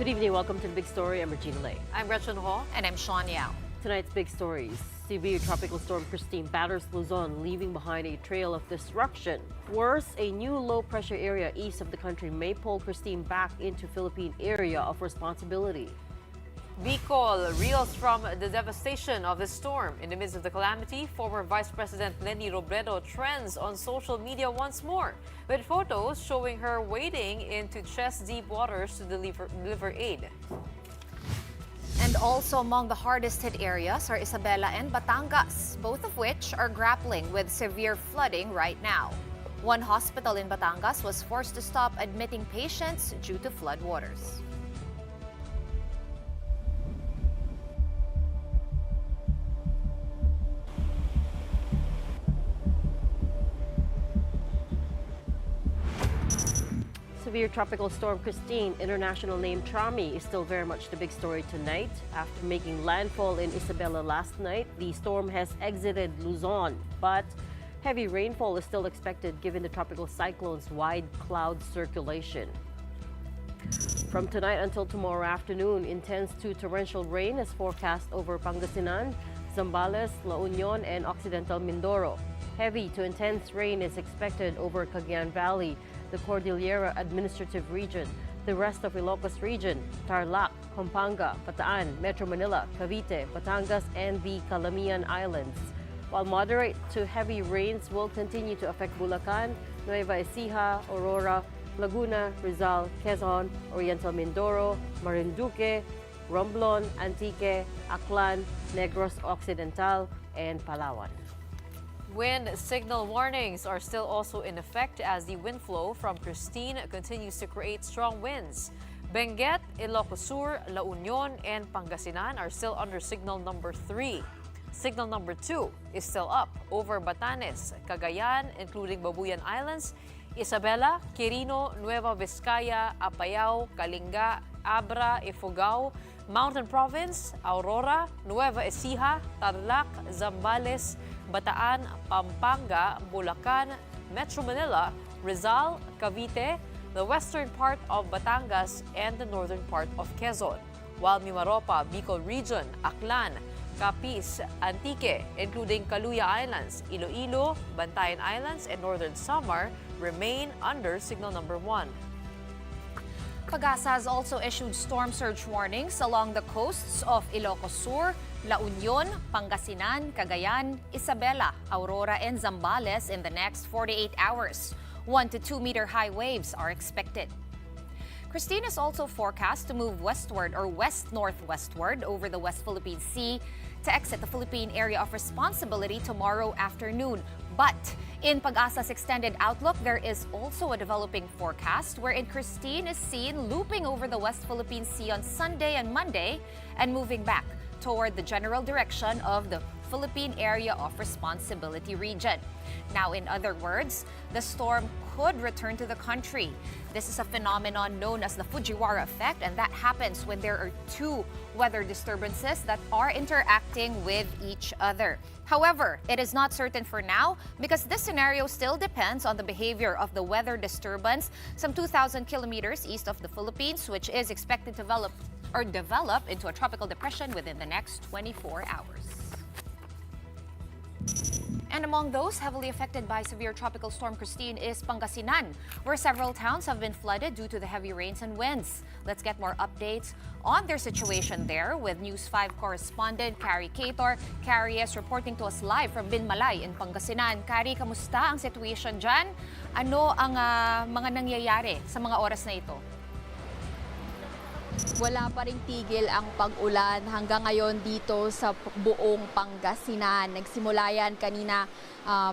Good evening. Welcome to the Big Story. I'm Regina Lay. I'm Gretchen Ho. And I'm Sean Yao. Tonight's big stories. Severe tropical storm Christine batters Luzon, leaving behind a trail of destruction. Worse, a new low-pressure area east of the country may pull Christine back into Philippine area of responsibility. Bicol reels from the devastation of the storm. In the midst of the calamity, former Vice President Leni Robredo trends on social media once more, with photos showing her wading into chest-deep waters to deliver aid. And also among the hardest hit areas are Isabela and Batangas, both of which are grappling with severe flooding right now. One hospital in Batangas was forced to stop admitting patients due to floodwaters. Severe tropical storm Christine, international name Trami, is still very much the big story tonight. After making landfall in Isabela last night, the storm has exited Luzon, but heavy rainfall is still expected given the tropical cyclone's wide cloud circulation. From tonight until tomorrow afternoon, intense to torrential rain is forecast over Pangasinan, Zambales, La Union, and Occidental Mindoro. Heavy to intense rain is expected over Cagayan Valley, the Cordillera Administrative Region, the rest of Ilocos Region, Tarlac, Pampanga, Bataan, Metro Manila, Cavite, Batangas, and the Calamian Islands. While moderate to heavy rains will continue to affect Bulacan, Nueva Ecija, Aurora, Laguna, Rizal, Quezon, Oriental Mindoro, Marinduque, Romblon, Antique, Aklan, Negros Occidental, and Palawan. Wind signal warnings are still also in effect as the wind flow from Christine continues to create strong winds. Benguet, Ilocos Sur, La Union, and Pangasinan are still under signal number 3. Signal number 2 is still up over Batanes, Cagayan, including Babuyan Islands, Isabela, Quirino, Nueva Vizcaya, Apayao, Kalinga, Abra, Ifugao, Mountain Province, Aurora, Nueva Ecija, Tarlac, Zambales, Bataan, Pampanga, Bulacan, Metro Manila, Rizal, Cavite, the western part of Batangas, and the northern part of Quezon. While Mimaropa, Bicol Region, Aklan, Capiz, Antique, including Kaluya Islands, Iloilo, Bantayan Islands, and Northern Samar remain under signal number 1. Pagasa has also issued storm surge warnings along the coasts of Ilocos Sur, La Union, Pangasinan, Cagayan, Isabela, Aurora, and Zambales in the next 48 hours. 1 to 2 meter high waves are expected. Christine is also forecast to move westward or west-northwestward over the West Philippine Sea to exit the Philippine area of responsibility tomorrow afternoon. But in Pag-asa's extended outlook, there is also a developing forecast wherein Christine is seen looping over the West Philippine Sea on Sunday and Monday and moving back toward the general direction of the Philippine Area of Responsibility region. Now, in other words, the storm could return to the country. This is a phenomenon known as the Fujiwara effect, and that happens when there are two weather disturbances that are interacting with each other. However, it is not certain for now because this scenario still depends on the behavior of the weather disturbance some 2,000 kilometers east of the Philippines, which is expected to develop into a tropical depression within the next 24 hours. And among those heavily affected by severe tropical storm Christine is Pangasinan, where several towns have been flooded due to the heavy rains and winds. Let's get more updates on their situation there with News 5 correspondent Carrie Cator. Carrie is reporting to us live from Binmalay in Pangasinan. Carrie, kamusta ang situation dyan? Ano ang mga nangyayari sa mga oras na ito? Wala pa ring tigil ang pag-ulan hanggang ngayon dito sa buong Pangasinan. Nagsimula yan kanina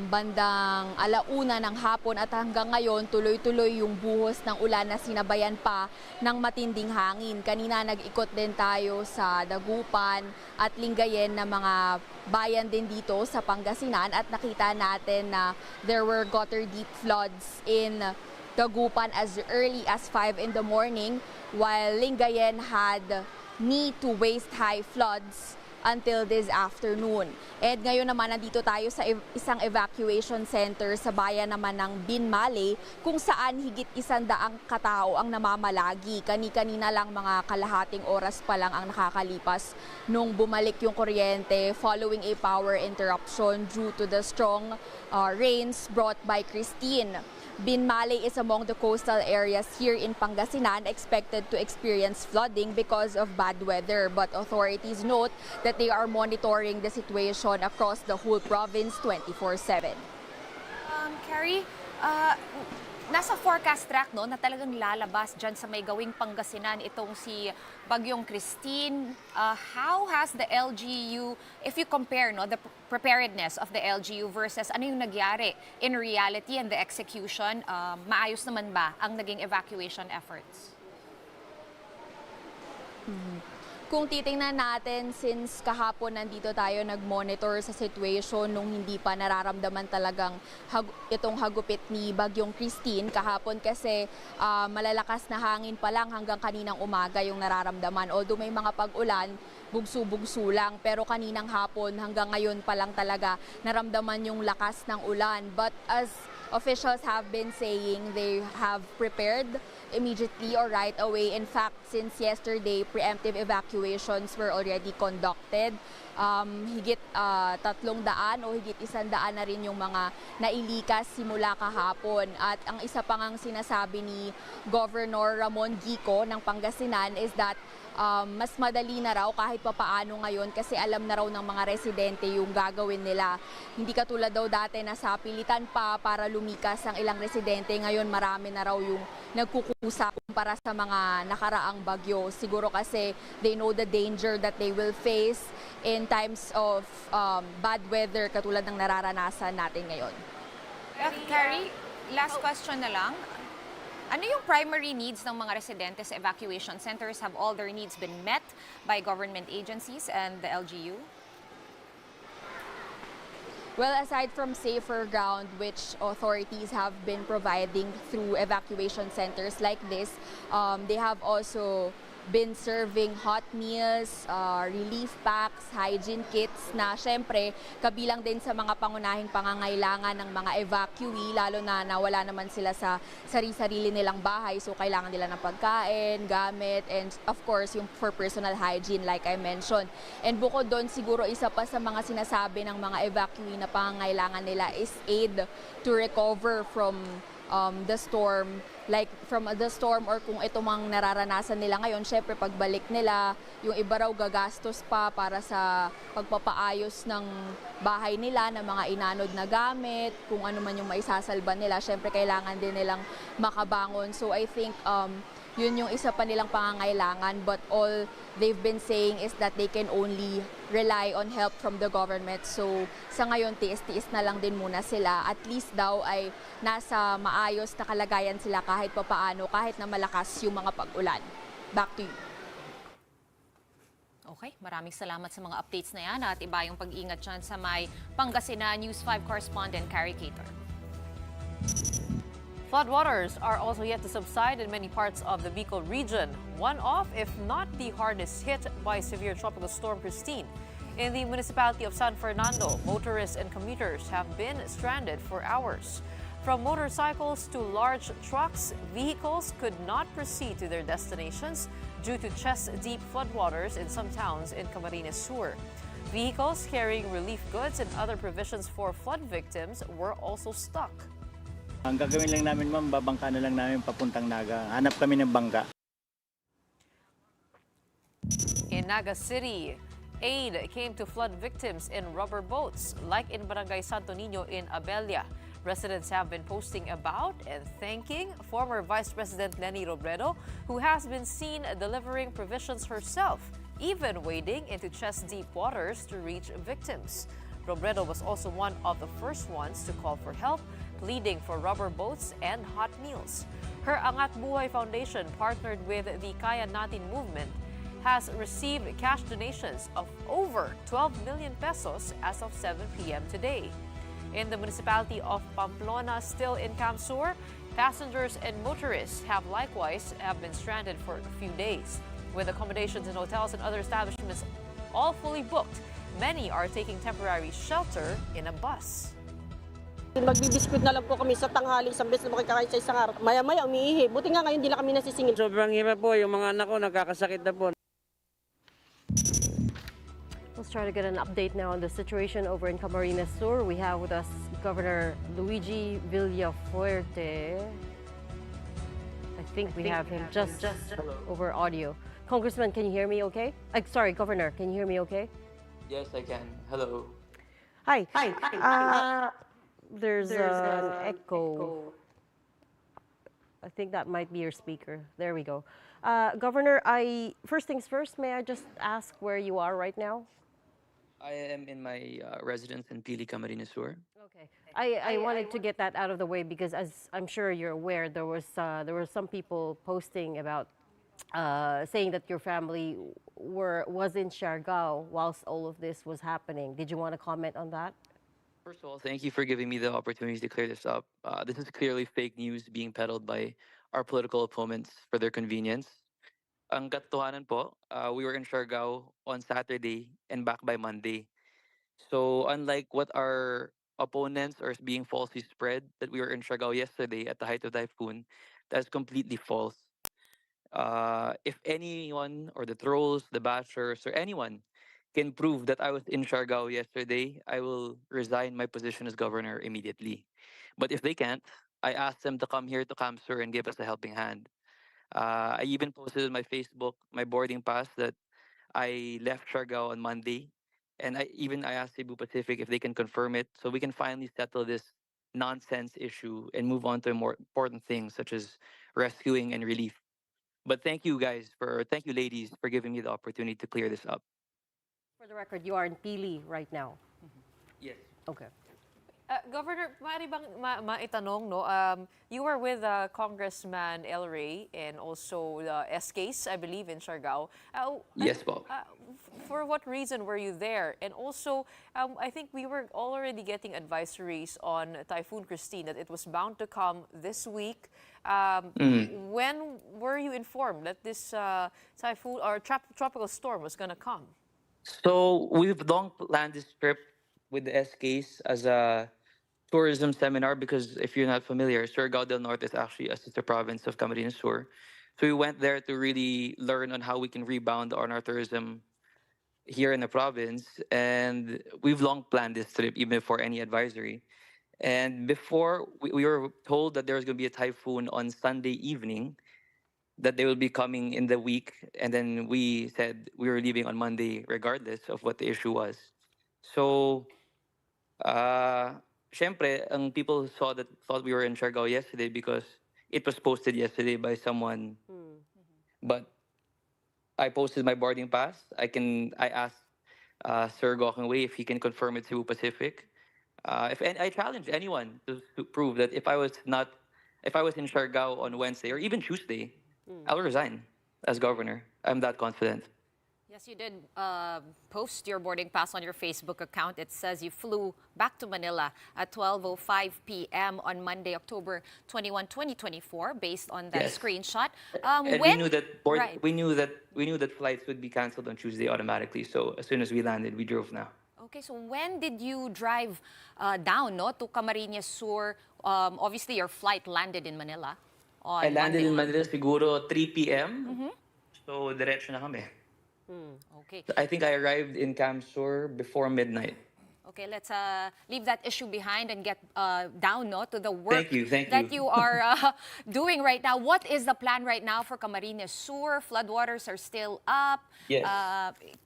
bandang 1:00 ng hapon at hanggang ngayon tuloy-tuloy yung buhos ng ulan na sinabayan pa ng matinding hangin. Kanina nag-ikot din tayo sa Dagupan at Lingayen na mga bayan din dito sa Pangasinan at nakita natin na there were gutter deep floods in Dagupan as early as 5 in the morning, while Lingayen had knee to waist high floods until this afternoon. And ngayon naman nandito tayo sa isang evacuation center sa bayan naman ng Binmale kung saan higit 100 katao ang namamalagi. Kani-kanina lang mga kalahating oras pa lang ang nakakalipas nung bumalik yung kuryente following a power interruption due to the strong rains brought by Christine. Binmale is among the coastal areas here in Pangasinan expected to experience flooding because of bad weather. But authorities note that they are monitoring the situation across the whole province 24/7. Carrie, nasa forecast track no, na talagang lalabas dyan sa may gawing Pangasinan itong si Bagyong Christine. How has the LGU, if you compare no, the preparedness of the LGU versus ano yung nagyari in reality and the execution, maayos naman ba ang naging evacuation efforts? Kung titingnan natin, since kahapon nandito tayo nag-monitor sa situation nung hindi pa nararamdaman talagang itong hagupit ni Bagyong Christine, kahapon kasi malalakas na hangin pa lang hanggang kaninang umaga yung nararamdaman. Although may mga pag-ulan, bugso-bugso lang, pero kaninang hapon hanggang ngayon pa lang talaga naramdaman yung lakas ng ulan. But as officials have been saying, they have prepared immediately or right away. In fact, since yesterday, preemptive evacuations were already conducted. Higit 300 o higit 100 na rin yung mga nailikas simula kahapon. At ang isa pang ang sinasabi ni Governor Ramon Gico ng Pangasinan is that mas madali na raw kahit papaano ngayon kasi alam na raw ng mga residente yung gagawin nila. Hindi katulad daw dati na sa pilitan pa para lumikas ang ilang residente. Ngayon marami na raw yung nagkukusa para sa mga nakaraang bagyo. Siguro kasi they know the danger that they will face in times of bad weather katulad ng nararanasan natin ngayon. Carrie, last question na lang. Ano yung primary needs ng mga residente sa evacuation centers? Have all their needs been met by government agencies and the LGU? Well, aside from safer ground, which authorities have been providing through evacuation centers like this, they have also been serving hot meals, relief packs, hygiene kits na syempre kabilang din sa mga pangunahing pangangailangan ng mga evacuee, lalo na nawala naman sila sa sarili nilang bahay. So kailangan nila ng pagkain, gamit, and of course yung for personal hygiene like I mentioned. And bukod doon, siguro isa pa sa mga sinasabi ng mga evacuee na pangangailangan nila is aid to recover from the storm, like from the storm or kung ito mang nararanasan nila ngayon, syempre pagbalik nila, yung iba raw gagastos pa para sa pagpapaayos ng bahay nila, ng mga inanod na gamit, kung ano man yung maisasalba nila, syempre kailangan din nilang makabangon. So I think yun yung isa pa nilang pangangailangan, but all they've been saying is that they can only rely on help from the government. So sa ngayon, tiis-tiis na lang din muna sila. At least daw ay nasa maayos na kalagayan sila kahit papaano, kahit na malakas yung mga pag-ulan. Back to you. Okay, maraming salamat sa mga updates na yan at iba yung pag-ingat dyan sa may Pangasinan News 5 correspondent Carrie Cater. Floodwaters are also yet to subside in many parts of the Bicol region, one of, if not the hardest hit by severe tropical storm Christine. In the municipality of San Fernando, motorists and commuters have been stranded for hours. From motorcycles to large trucks, vehicles could not proceed to their destinations due to chest-deep floodwaters in some towns in Camarines Sur. Vehicles carrying relief goods and other provisions for flood victims were also stuck. Ang gagawin lang namin, ma'am, babangka na lang namin papuntang Naga. Hanap kami ng bangka. In Naga City, aid came to flood victims in rubber boats, like in Barangay Santo Niño in Isabela. Residents have been posting about and thanking former Vice President Leni Robredo, who has been seen delivering provisions herself, even wading into chest-deep waters to reach victims. Robredo was also one of the first ones to call for help, pleading for rubber boats and hot meals. Her Angat Buhay Foundation, partnered with the Kaya Natin movement, has received cash donations of over 12 million pesos as of 7 p.m. today. In the municipality of Pamplona, still in Camarines Sur, passengers and motorists have likewise been stranded for a few days, with accommodations in hotels and other establishments all fully booked. Many are taking temporary shelter in a bus. Magbibiskuit na lang po kami sa tanghali, isang beses na makikakain sa isang araw. Maya-maya umiihi. Buti nga ngayon hindi na kami nasisingil. Sobrang hirap po, yung mga anak ko nagkakasakit na po. Let's try to get an update now on the situation over in Camarines Sur. We have with us Governor Luigi Villafuerte. I think we have him just over audio. Congressman, can you hear me okay? Sorry, Governor, can you hear me okay? Yes, I can. Hello. Hi. There's an echo. I think that might be your speaker. There we go. Governor, first things first, may I just ask where you are right now? I am in my residence in Pili, Camarines Sur. Okay. I wanted to get that out of the way because, as I'm sure you're aware, there were some people posting about saying that your family was in Siargao whilst all of this was happening. Did you want to comment on that? First of all, thank you for giving me the opportunity to clear this up. This is clearly fake news being peddled by our political opponents for their convenience. Ang katotohanan po, we were in Siargao on Saturday and back by Monday. So unlike what our opponents are being falsely spread, that we were in Siargao yesterday at the height of typhoon, that's completely false. If anyone or the trolls, the bashers, or anyone can prove that I was in Siargao yesterday, I will resign my position as governor immediately. But if they can't, I ask them to come here to Camsur and give us a helping hand. I even posted on my Facebook my boarding pass that I left Siargao on Monday, and I asked Cebu Pacific if they can confirm it, so we can finally settle this nonsense issue and move on to more important things such as rescuing and relief. But thank you ladies for giving me the opportunity to clear this up. For the record, you are in Pili right now. Yes. Okay. Governor, maaari bang maitanong, no? You were with Congressman El Rey and also the SKs, I believe, in Siargao. Yes, Bob. For what reason were you there? And also, I think we were already getting advisories on Typhoon Christine that it was bound to come this week. When were you informed that this typhoon or tropical storm was going to come? So we've long planned this trip with the SKs as a tourism seminar because if you're not familiar, Surigao del Norte is actually a sister province of Camarines Sur. So we went there to really learn on how we can rebound on our tourism here in the province. And we've long planned this trip even before any advisory. And before we were told that there was going to be a typhoon on Sunday evening, that they will be coming in the week. And then we said we were leaving on Monday regardless of what the issue was. So syempre, ang people thought we were in Siargao yesterday because it was posted yesterday by someone. But I posted my boarding pass. I asked Sir Gokongwei if he can confirm it to Pacific. I challenge anyone to prove that if I was in Siargao on Wednesday or even Tuesday, I'll resign as governor. I'm that confident. Yes, you did post your boarding pass on your Facebook account. It says you flew back to Manila at 12:05 p.m. on Monday, October 21, 2024, based on that Yes. screenshot. And we knew that we knew that flights would be canceled on Tuesday automatically. So as soon as we landed, we drove now. Okay, so when did you drive down to Camarines Sur? Obviously, your flight landed in Manila. I landed in Manila siguro 3 p.m. So diretso na kami. Okay. I think I arrived in Camsur before midnight. Okay, let's leave that issue behind and get down to the work Thank that you. you are doing right now. What is the plan right now for Camarines Sur? Floodwaters are still up. Yes.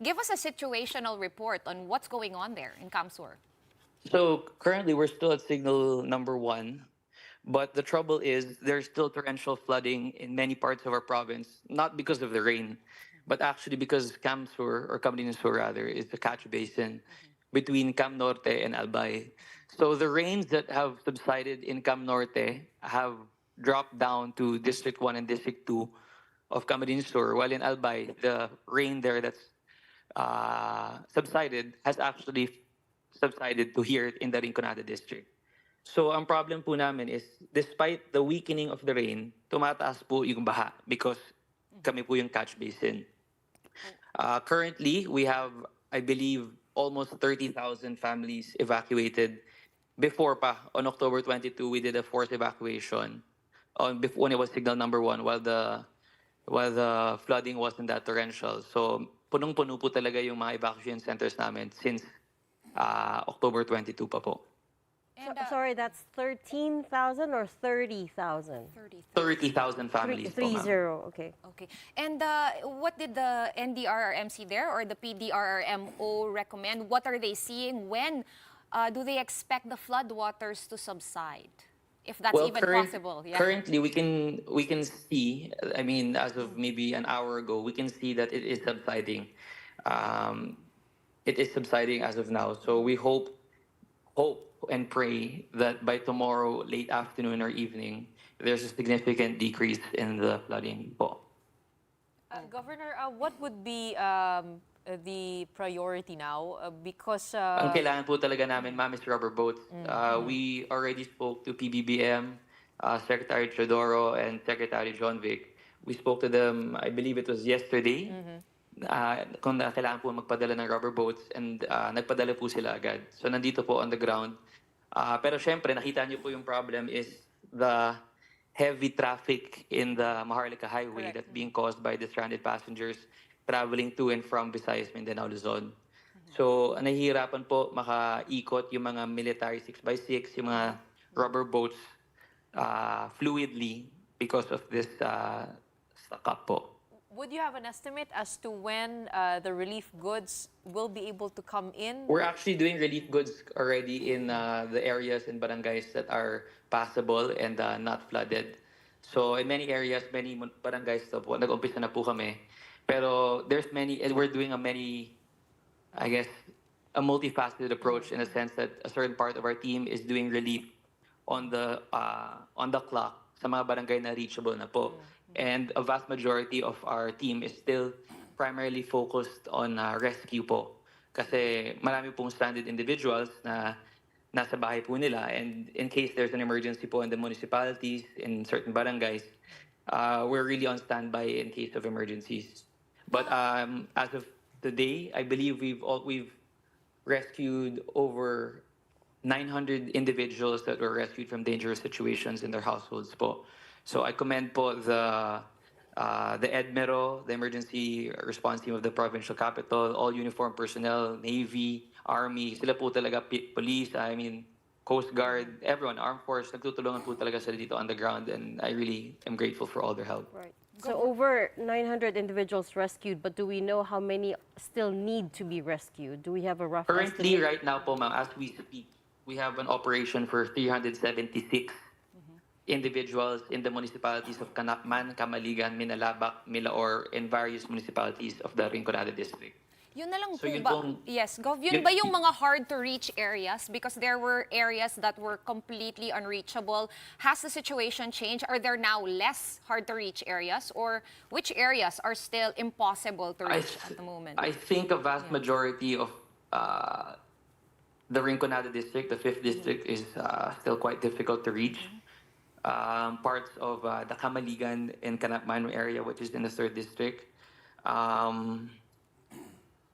Give us a situational report on what's going on there in Camsur. So currently we're still at signal number 1, but the trouble is there's still torrential flooding in many parts of our province, not because of the rain, but actually because Camsur, or Camarines Sur rather, is the catch basin between Cam Norte and Albay. So the rains that have subsided in Cam Norte have dropped down to District 1 and District 2 of Camarines Sur, while in Albay, the rain there that's subsided has actually subsided to here in the Rinconada District. So ang problem po namin is, despite the weakening of the rain, tumataas po yung baha because kami po yung catch basin. Currently, we have I believe, almost 30,000 families evacuated. Before pa, on October 22, we did a forced evacuation when it was signal number 1 while the flooding wasn't that torrential. So punong-puno po talaga yung mga evacuation centers namin since October 22 pa po. And, Sorry, that's 13,000 or 30,000? 30,000 families po, ma'am. 30, okay. Okay. And what did the NDRRMC there or the PDRRMO recommend? What are they seeing? When do they expect the floodwaters to subside? If that's even possible. Yeah. Currently, we can see. I mean, as of maybe an hour ago, we can see that it is subsiding. It is subsiding as of now. So we hope and pray that by tomorrow, late afternoon or evening, there's a significant decrease in the flooding po. Governor, what would be the priority now? Because Ang kailangan po talaga namin, ma'am, is rubber boats. We already spoke to PBBM, Secretary Teodoro, and Secretary John Vic. We spoke to them, I believe it was yesterday, kung kailangan po magpadala ng rubber boats, and nagpadala po sila agad. So nandito po on the ground. Pero syempre, nakita niyo po yung problem is the heavy traffic in the Maharlika Highway that's being caused by the stranded passengers traveling to and from Visayas, Mindanao, Luzon. So, nahihirapan po makaikot yung mga military 6x6, yung mga rubber boats fluidly because of this stuck up po. would you have an estimate as to when the relief goods will be able to come in? We're actually doing relief goods already in the areas and barangays that are passable and not flooded. So in many areas, many barangays na po, nag-umpisa na po kami. Pero there's many, and we're doing I guess, a multifaceted approach in a sense that a certain part of our team is doing relief on the clock sa mga barangay na reachable na po. And a vast majority of our team is still primarily focused on rescue po. Kasi marami pong stranded individuals na nasa bahay po nila. And in case there's an emergency po in the municipalities, in certain barangays, we're really on standby in case of emergencies. But as of today, I believe we've rescued over 900 individuals that were rescued from dangerous situations in their households po. So I commend po the EDMERO, the emergency response team of the provincial capital, all uniformed personnel, Navy, Army, sila po talaga, police, Coast Guard, everyone, armed force, nagtutulungan po talaga sila dito on the ground, and I really am grateful for all their help. Right. So over 900 individuals rescued, but do we know how many still need to be rescued? Do we have a rough Currently, estimate? right now po, ma'am, as we speak, we have an operation for 376 individuals in the municipalities of Canacman, Camaligan, Minalabak, Milaor, and various municipalities of the Rinconada district. Yun na lang So po yun ba? pong- Yes, Gov. Yun ba yung mga hard-to-reach areas? Because there were areas that were completely unreachable. Has the situation changed? Are there now less hard-to-reach areas? Or which areas are still impossible to reach at the moment? I think a vast majority of the Rinconada district, the 5th district, is still quite difficult to reach. Parts of the Camaligan and Canacman area, which is in the 3rd district.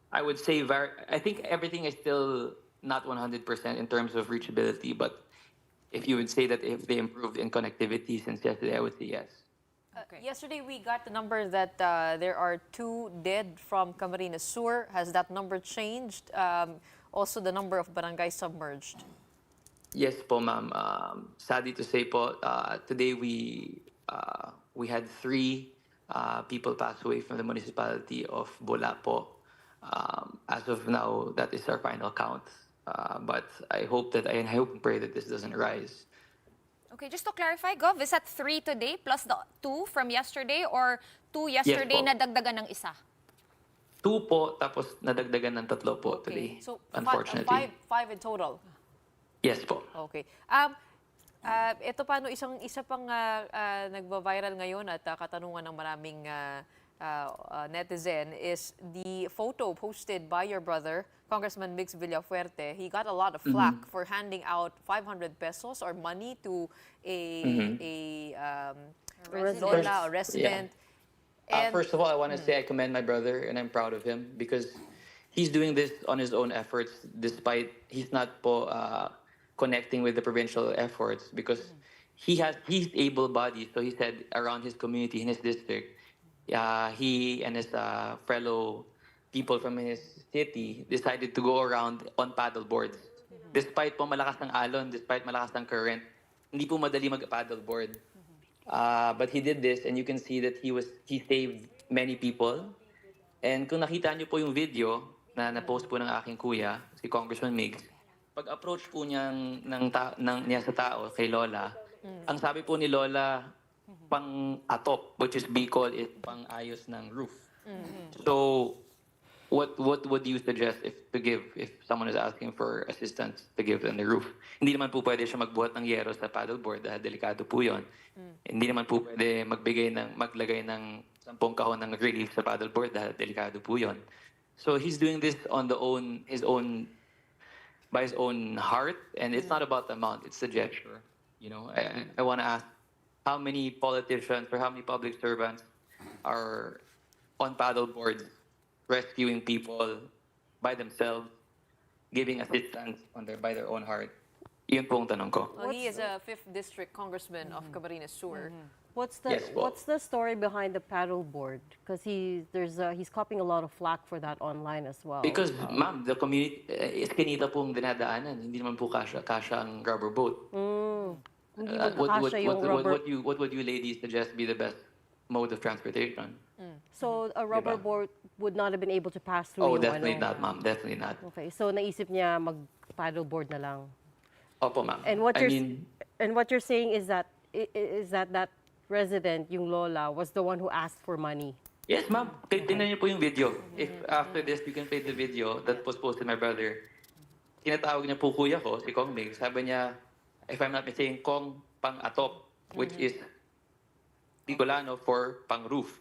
I would say I think everything is still not 100% in terms of reachability, but if you would say that if they improved in connectivity since yesterday, I would say yes. Yesterday, we got the number that there are 2 dead from Camarines Sur. Has that number changed? Also, the number of barangays submerged. Yes po, ma'am. Sadly to say po, today we had 3 people pass away from the municipality of Bola po. As of now, that is our final count. But I hope and pray that this doesn't rise. Okay, just to clarify, Gov, is that 3 today plus the 2 from yesterday or 2 yesterday po. na dagdagan ng isa? 2 po, tapos nadagdagan ng 3 po today, So, unfortunately. five in total. Yes po. Okay. Ito isa pang nagba-viral ngayon at katanungan ng maraming netizen is the photo posted by your brother, Congressman Mix Villafuerte. He got a lot of flack for handing out 500 pesos or money to a lola or resident. First of all, I want to say I commend my brother and I'm proud of him because he's doing this on his own efforts, despite he's not po connecting with the provincial efforts, because he's able-bodied. So he said around his community in his district, he and his fellow people from his city decided to go around on paddle boards. Despite po malakas ng alon, despite malakas ng current, hindi po madali mag-paddleboard. But he did this, and you can see that he saved many people. And kung nakita niyo po yung video na na-post po ng aking kuya, si Congressman Migs, pag-approach po niya sa tao, kay Lola, ang sabi po ni Lola, pang-atop, which is Bicol, is pang-ayos ng roof. So, what would you suggest if someone is asking for assistance to give on the roof? Hindi naman po pwede siya magbuhat ng yero sa paddleboard dahil delikado po yun. Hindi naman po pwede maglagay ng 10 kahon ng relief sa paddleboard dahil delikado po yun. So he's doing this on by his own heart, and it's not about the amount, it's the gesture. You know, I want to ask, how many politicians or how many public servants are on paddleboards rescuing people by themselves, giving assistance by their own heart? Yun po ang tanong ko. Well, he is a 5th District Congressman of Camarines Sur. What's Yes, well- the story behind the paddleboard? Because he's copying a lot of flack for that online as well. Because, ma'am, the community, iskinita pong dinadaanan. Hindi naman po kasha ang rubber boat. Hindi magkakasya yung rubber. What would you ladies suggest be the best mode of transportation? So a rubber Diba? board would not have been able to pass through Oh, yung definitely not, ma'am. Definitely not. Okay, so naisip niya mag-paddleboard na lang. Opo, ma'am. And what I you're mean, and what you're saying is that that resident, yung Lola, was the one who asked for money. yes, ma'am. Tingnan niyo po yung video. If after this, you can play the video that was posted by my brother. Tinatawag niya po kuya ko, si Kong Mig. Sabi niya, if I'm not mistaken, Kong pang-atop, which is Bicolano for pang-roof.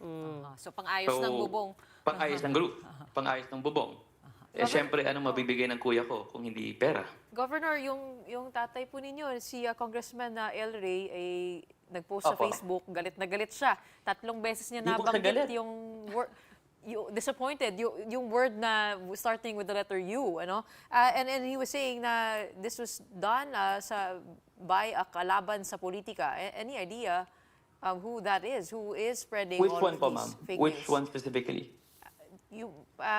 So pang-ayos ng bubong. Pang-ayos ng roof. Pang-ayos ng bubong. Eh, syempre, anong mabibigay ng kuya ko kung hindi pera? Governor, yung tatay po ninyo, si Congressman El Rey, ay nag-post sa Opo. Facebook, galit na galit siya. 3 beses niya Di po siya galit. nabanggit yung word, disappointed, yung word na starting with the letter U, ano? And he was saying na this was done by a kalaban sa politika. Any idea who that is? Who is spreading Which all one of po, these ma'am? fake Which news? one specifically?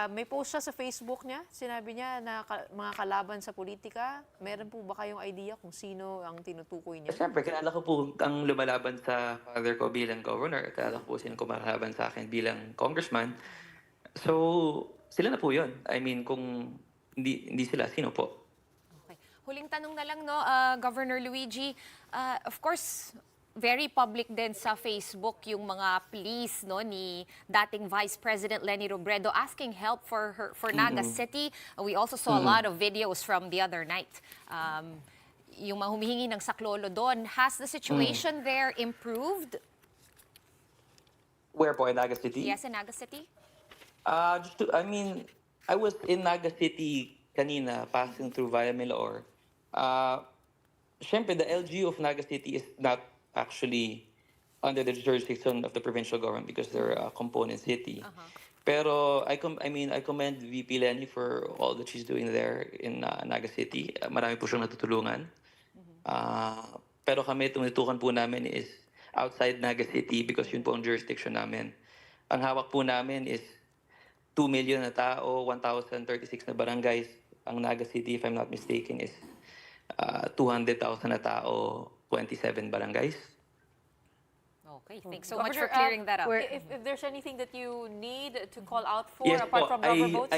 May post siya sa Facebook niya. Sinabi niya na mga kalaban sa politika. Meron po ba kayong idea kung sino ang tinutukoy niya? Siyempre, kilala ko po ang lumalaban sa father ko bilang governor. Kilala ko po sino kumalaban sa akin bilang congressman. So, sila na po yun. I mean, kung hindi sila, sino po? Okay. Huling tanong na lang, no, Governor Luigi. Of course, very public din sa Facebook yung mga pleas, no, ni dating Vice President Leni Robredo asking help for Naga City. We also saw a lot of videos from the other night. Yung mga humihingi ng saklolo doon. Has the situation there improved? Where po? In Naga City? Yes, in Naga City? I was in Naga City kanina, passing through via Milaor. Siyempre, the LGU of Naga City is not actually under the jurisdiction of the provincial government because they're a component city. Pero I commend VP Lenny for all that she's doing there in Naga City. Marami po siyang natutulungan. Pero kami, tumitukan po namin is outside Naga City because yun po ang jurisdiction namin. Ang hawak po namin is 2 million na tao, 1,036 na barangays. Ang Naga City, if I'm not mistaken, is 200,000 na tao, 27 barangays. Okay, thanks so much Governor, for clearing that up. If there's anything that you need to call out for Yes apart po, from rubber boats?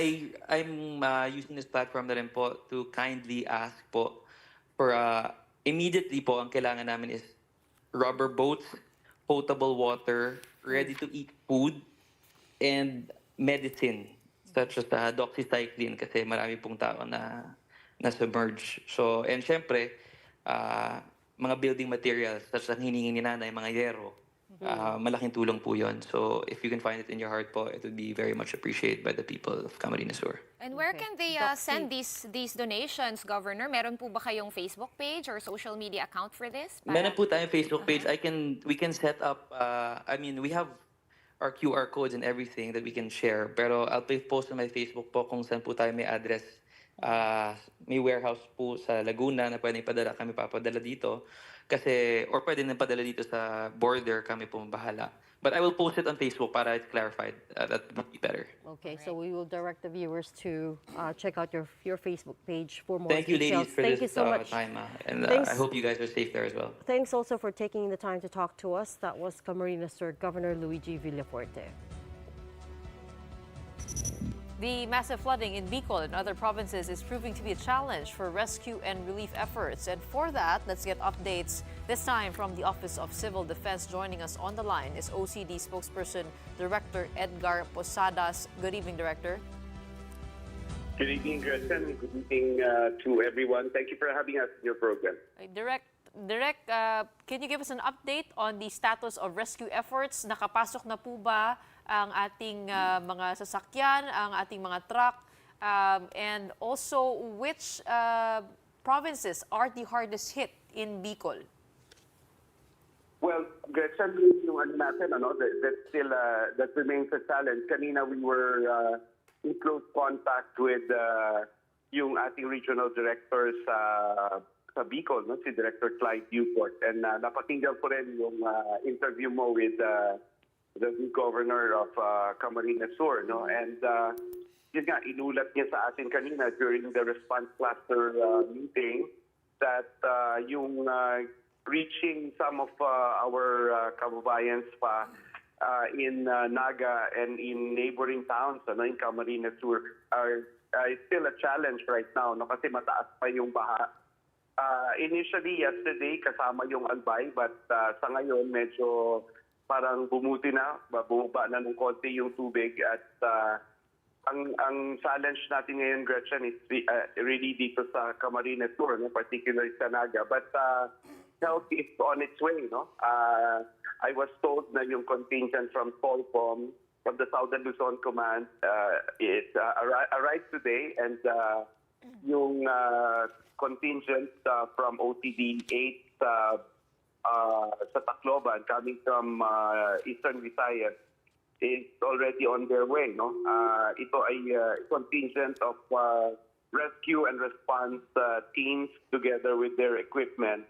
I'm using this platform na rin po to kindly ask po for immediately po ang kailangan namin is rubber boats, potable water, ready-to-eat food, and medicine such as doxycycline kasi marami pong tao na submerge. So, and syempre, mga building materials such as hiningi ni nanay, mga yero, malaking tulong po yun. So, if you can find it in your heart po, it would be very much appreciated by the people of Camarines Sur. And where can they send these donations, Governor? Meron po ba kayong Facebook page or social media account for this? Meron po tayong Facebook page. We can set up, our QR codes and everything that we can share. Pero I'll post on my Facebook po kung saan po tayo may address. May warehouse po sa Laguna na pwedeng padala, kami papadala dito. Kasi, or pwede na padala dito sa border, kami po bahala. But I will post it on Facebook para it's clarified. That would be better. Okay, so we will direct the viewers to check out your Facebook page for more Thank you, details. ladies, for Thank this you so much. time. And Thanks. I hope you guys are safe there as well. Thanks also for taking the time to talk to us. That was Camarines Sur Governor Luigi Villafuerte. The massive flooding in Bicol and other provinces is proving to be a challenge for rescue and relief efforts. And for that, let's get updates. This time from the Office of Civil Defense. Joining us on the line is OCD spokesperson, Director Edgar Posadas. Good evening, Director. Good evening, Gretchen. Good evening to everyone. Thank you for having us in your program. Direct, can you give us an update on the status of rescue efforts? Nakapasok na po ba ang ating mga sasakyan, ang ating mga truck? And also, which provinces are the hardest hit in Bicol? Well, Gretchen, yung ano natin, that remains a challenge. Kanina we were in close contact with yung ating regional director sa Bicol, no? Si Director Clyde Newport. And napakinggan ko rin yung interview mo with the governor of Camarines Sur. No? And yun nga, inulat niya sa atin kanina during the response cluster meeting that yung reaching some of our kababayans pa in Naga and in neighboring towns in Camarines Sur are still a challenge right now, no? Kasi mataas pa yung baha. Initially, yesterday, kasama yung Albay, but sa ngayon, medyo parang bumuti na, bumaba na ng konti yung tubig. At ang challenge natin ngayon, Gretchen, is really dito sa Camarines Sur, no? Particularly sa Naga. But help is on its way. No? I was told na yung contingent from Solcom, from the Southern Luzon Command, it arrived today, and yung contingent from OTD 8 sa Tacloban, coming from Eastern Visayas, is already on their way. No? Ito ay contingent of rescue and response teams together with their equipment.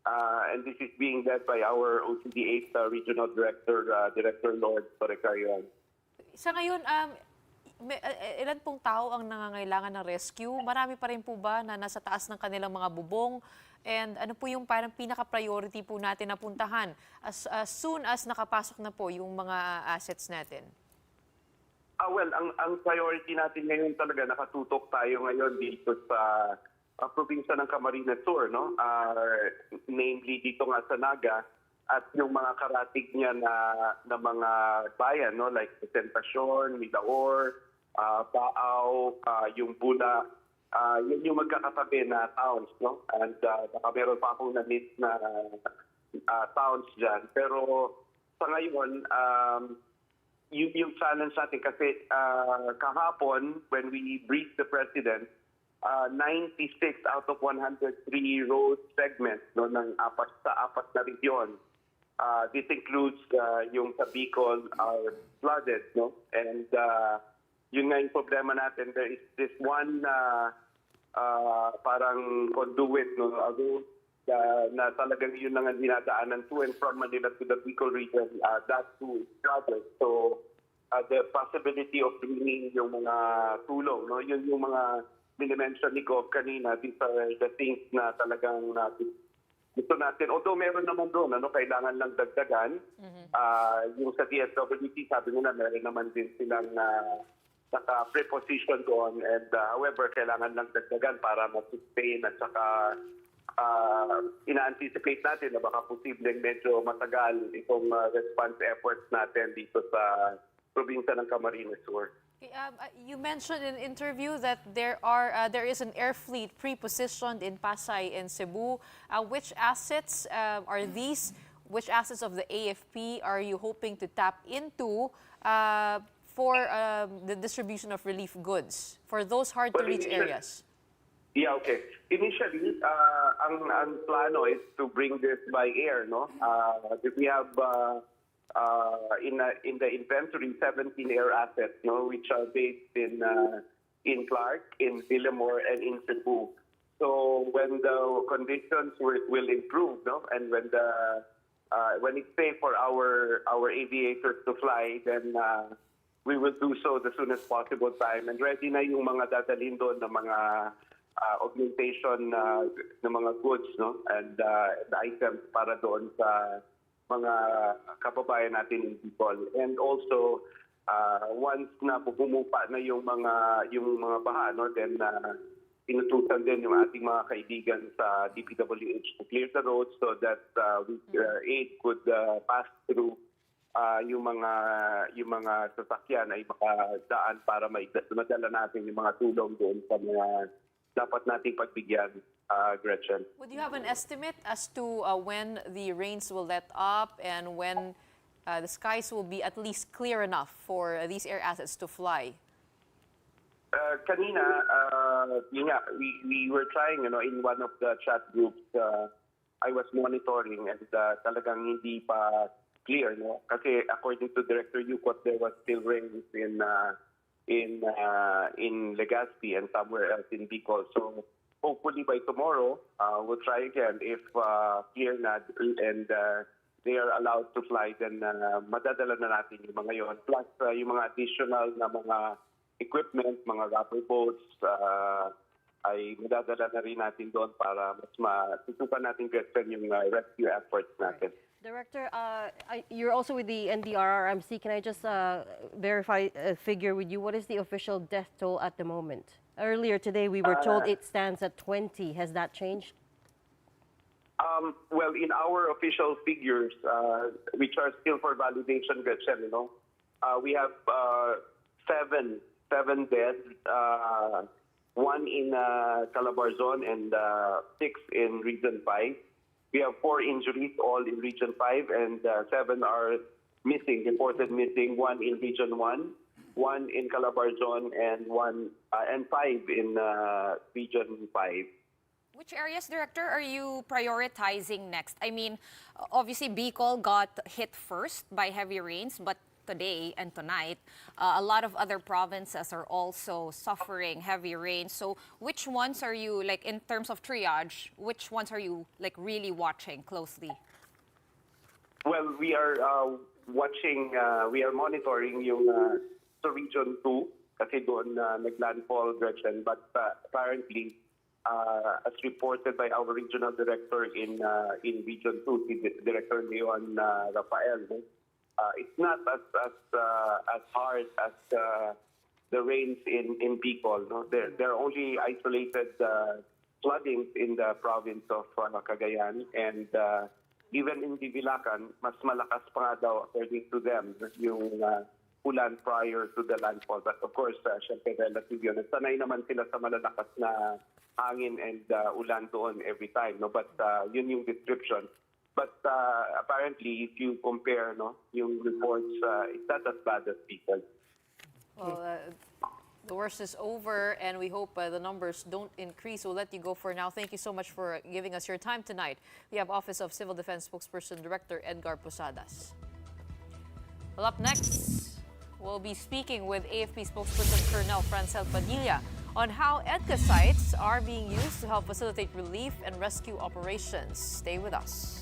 And this is being led by our OCD 8 Regional Director, Director Lord Torrecayon. Sa ngayon, ilan pong tao ang nangangailangan ng rescue? Marami pa rin po ba na nasa taas ng kanilang mga bubong? And ano po yung parang pinaka-priority po natin na puntahan as soon as nakapasok na po yung mga assets natin? Well, ang priority natin ngayon talaga, nakatutok tayo ngayon dito sa probinsya ng Camarines Sur, no? Namely dito nga sa Naga, at yung mga karatig niya na mga bayan, no? Like Devastation, Midaor, Baaw, yung Bula, yun yung magkakatabi na towns, no? And baka meron pa akong na-list na towns dyan. Pero sa ngayon, yung challenge natin kasi kahapon, when we briefed the President, 96 out of 103 road segments, no, ng apat na region. This includes yung sa Bicol are flooded, no? And yun nga yung problema natin. There is this one parang conduit, no, na talagang yun lang ang dinadaanan to and from Manila to the Bicol region. That too is flooded. So the possibility of bringing yung mga tulong, no, yun yung mga minimension ni Gov kanina, these are the things na talagang gusto natin. Although meron naman doon, kailangan lang dagdagan. Yung sa DSWD, sabi nila, meron naman din silang naka-preposition doon. And however, kailangan lang dagdagan para ma-sustain at saka ina-anticipate natin na baka posibleng medyo matagal itong response efforts natin dito sa probinsya ng Camarines Sur. You mentioned in an interview that there is an air fleet pre-positioned in Pasay and Cebu. Which assets are these? Which assets of the AFP are you hoping to tap into for the distribution of relief goods for those hard-to-reach areas? Yeah, okay. Initially, ang plano is to bring this by air, no? We have in the inventory 17 air assets, no, which are based in Clark, in Villamor, and in Cebu. So when the conditions will improve, no, and when it's safe for our aviators to fly, then we will do so the soonest possible time. And ready na yung mga dadalhin doon ng mga augmentation ng mga goods, no, and the items para doon sa mga kababayan natin in Bicol. And also, once na bumupa na yung mga baha, no, then inutusan din yung ating mga kaibigan sa DPWH to clear the roads so that aid could pass through yung mga sasakyan ay makadaan para madala natin yung mga tulong doon sa mga dapat nating pagbigyan, Gretchen. Would you have an estimate as to when the rains will let up and when the skies will be at least clear enough for these air assets to fly? Kanina, yun nga, we were trying, in one of the chat groups, I was monitoring and talagang hindi pa clear, no? Kasi according to Director Yukot, there was still rains in Legazpi and somewhere else in Bicol. So hopefully by tomorrow, we'll try again. If clear na and they are allowed to fly, then madadala na natin yung mga yon. Plus yung mga additional na mga equipment, mga rubber boats, ay madadala na rin natin doon para mas matutukan natin yung rescue efforts natin. Director, you're also with the NDRRMC. Can I just verify a figure with you? What is the official death toll at the moment? Earlier today, we were told it stands at 20. Has that changed? Well, in our official figures, which are still for validation, Gretchen, we have seven dead, one in Calabarzon and 6 in Region 5. We have 4 injuries, all in Region 5, and 7 are missing, reported missing, 1 in Region 1, 1 in Calabarzon, and 5 in Region 5. Which areas, Director, are you prioritizing next? I mean, obviously Bicol got hit first by heavy rains, but today and tonight, a lot of other provinces are also suffering heavy rain. So which ones are you, like in terms of triage, which ones are you like really watching closely? Well, we are watching, we are monitoring yung sa Region 2 kasi doon naglandfall, Gretchen, but apparently, as reported by our regional director in Region 2, si Director Leon Rafael, it's not as hard as the rains in Bicol. No? There are only isolated floodings in the province of Cagayan, and even in Divilacan, mas malakas pa nga daw according to them yung ulan prior to the landfall. But of course, syempre relative yun. Sanay naman sila sa malalakas na hangin and ulan doon every time. No? But yun yung description. But apparently, if you compare, yung reports, it's not as bad as people. Well, the worst is over, and we hope the numbers don't increase. We'll let you go for now. Thank you so much for giving us your time tonight. We have Office of Civil Defense Spokesperson Director Edgar Posadas. Well, up next, we'll be speaking with AFP spokesperson Colonel Francel Padilla on how EDCA sites are being used to help facilitate relief and rescue operations. Stay with us.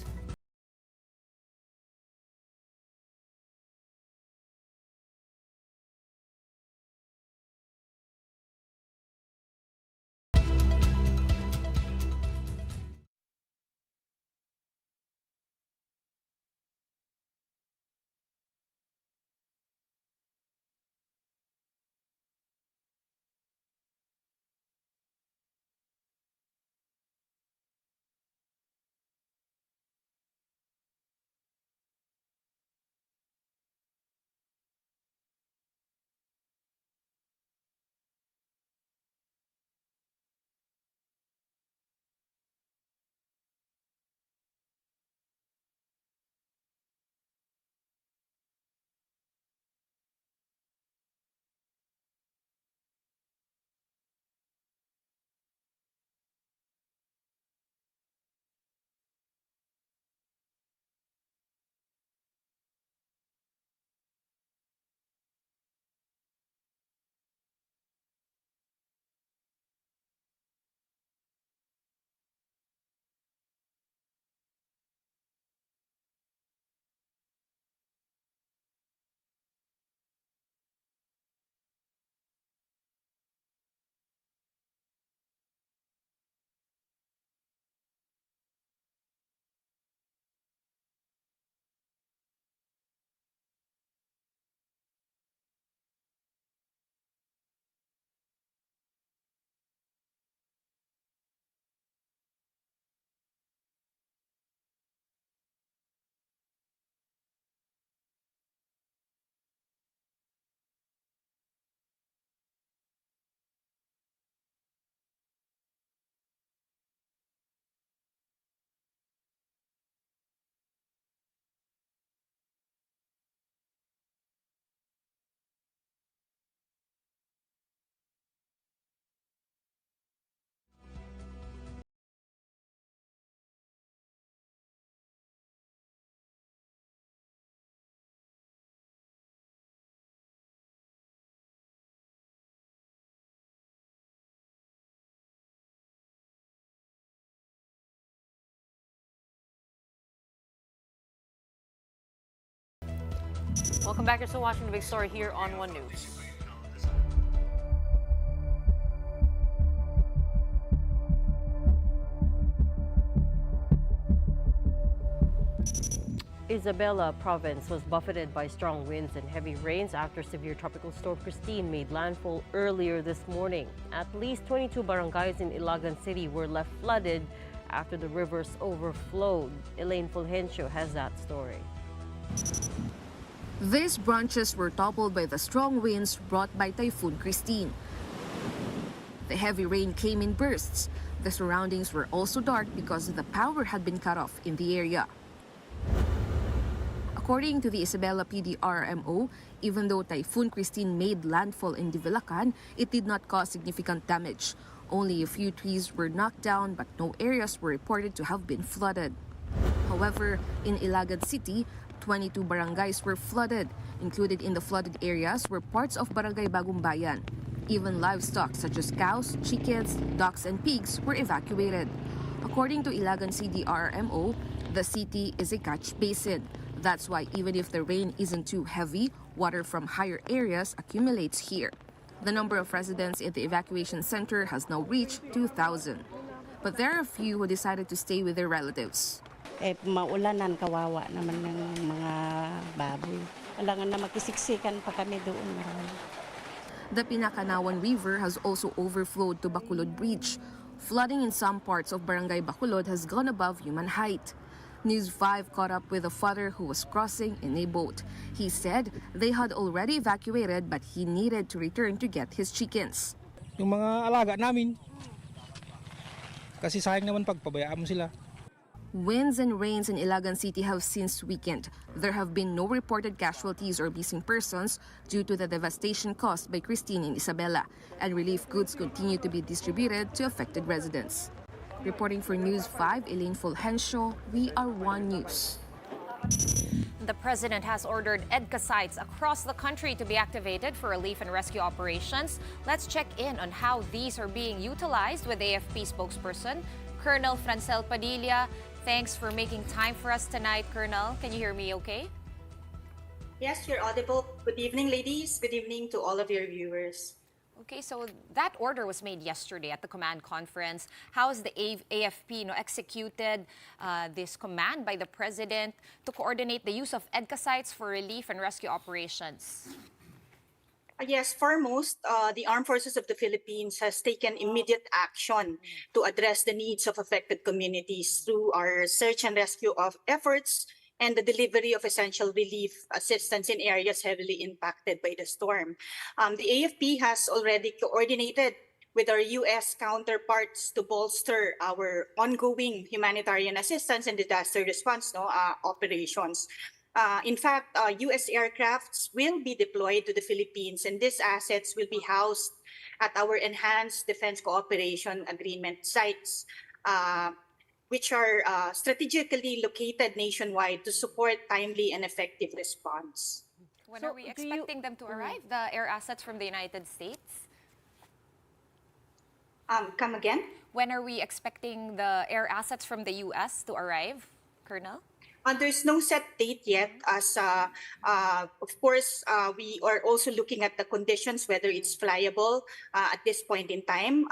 Welcome back. You're still watching the big story here on One News. Isabela province was buffeted by strong winds and heavy rains after severe tropical storm Christine made landfall earlier this morning. At least 22 barangays in Ilagan City were left flooded after the rivers overflowed. Elaine Fulgencio has that story. These branches were toppled by the strong winds brought by Typhoon Christine. The heavy rain came in bursts. The surroundings were also dark because the power had been cut off in the area. According to the Isabela PD-RMO, even though Typhoon Christine made landfall in Devastation, it did not cause significant damage. Only a few trees were knocked down, but no areas were reported to have been flooded. However, in Ilagan City, 22 barangays were flooded. Included in the flooded areas were parts of Barangay Bagumbayan. Even livestock such as cows, chickens, ducks, and pigs were evacuated. According to Ilagan CDRMO, the city is a catch basin. That's why even if the rain isn't too heavy, water from higher areas accumulates here. The number of residents in the evacuation center has now reached 2,000. But there are a few who decided to stay with their relatives. Maulanan, kawawa naman ng mga baboy. Alangan na makisiksikan pa kami doon. The Pinakanawan River has also overflowed to Bacolod Bridge. Flooding in some parts of Barangay Bacolod has gone above human height. News 5 caught up with a father who was crossing in a boat. He said they had already evacuated but he needed to return to get his chickens. Yung mga alaga namin, kasi sayang naman pagpabayaan mo sila. Winds and rains in Ilagan City have since weakened. There have been no reported casualties or missing persons due to the devastation caused by Christine and Isabela, and relief goods continue to be distributed to affected residents. Reporting for News 5, Elaine Fulgencio, we are One News. The president has ordered EDCA sites across the country to be activated for relief and rescue operations. Let's check in on how these are being utilized with AFP spokesperson, Colonel Francel Padilla. Thanks for making time for us tonight, Colonel. Can you hear me okay? Yes, you're audible. Good evening, ladies. Good evening to all of your viewers. Okay, so that order was made yesterday at the command conference. How has the AFP executed this command by the president to coordinate the use of EDCA sites for relief and rescue operations? Yes, foremost, the Armed Forces of the Philippines has taken immediate action to address the needs of affected communities through our search and rescue of efforts and the delivery of essential relief assistance in areas heavily impacted by the storm. The AFP has already coordinated with our U.S. counterparts to bolster our ongoing humanitarian assistance and disaster response operations. In fact, U.S. aircrafts will be deployed to the Philippines, and these assets will be housed at our Enhanced Defense Cooperation Agreement sites, which are strategically located nationwide to support timely and effective response. When are we expecting them to arrive, the air assets from the United States? Come again? When are we expecting the air assets from the U.S. to arrive, Colonel? There's no set date yet, as of course we are also looking at the conditions, whether it's flyable at this point in time.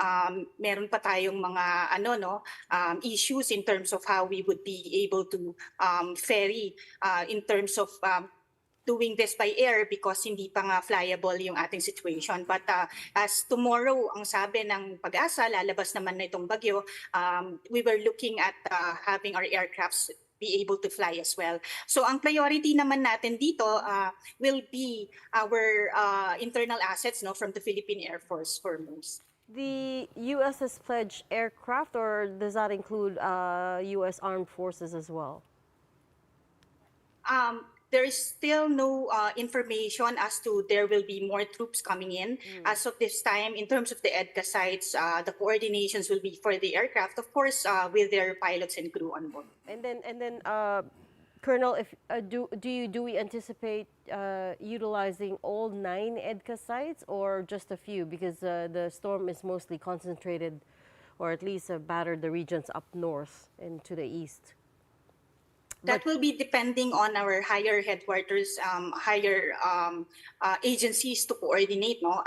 Meron pa tayong mga issues in terms of how we would be able to ferry in terms of doing this by air because hindi pa nga flyable yung ating situation. But as tomorrow, ang sabi ng Pag-asa, lalabas naman na itong bagyo, we were looking at having our aircrafts be able to fly as well. So ang priority naman natin dito will be our internal assets from the Philippine Air Force foremost. The U.S. has pledged aircraft, or does that include U.S. Armed Forces as well? There is still no information as to there will be more troops coming in. As of this time, in terms of the EDCA sites, the coordinations will be for the aircraft, of course, with their pilots and crew on board. And then, Colonel, if do we anticipate utilizing all 9 EDCA sites or just a few, because the storm is mostly concentrated, or at least battered the regions up north and to the east? That will be depending on our higher headquarters, higher agencies to coordinate. No?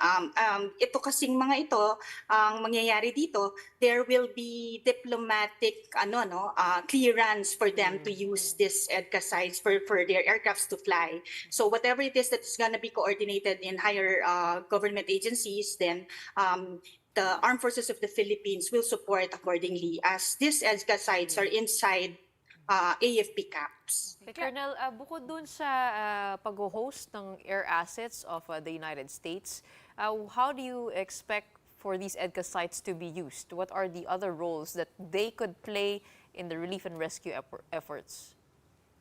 Ito kasing mga ito, ang mangyayari dito, there will be diplomatic clearance for them to use this EDCA sites for their aircrafts to fly. So whatever it is that's going to be coordinated in higher government agencies, then the Armed Forces of the Philippines will support accordingly, as these EDCA sites are inside AFP caps. Colonel, bukod dun sa pag-host ng air assets of the United States, how do you expect for these EDCA sites to be used? What are the other roles that they could play in the relief and rescue efforts?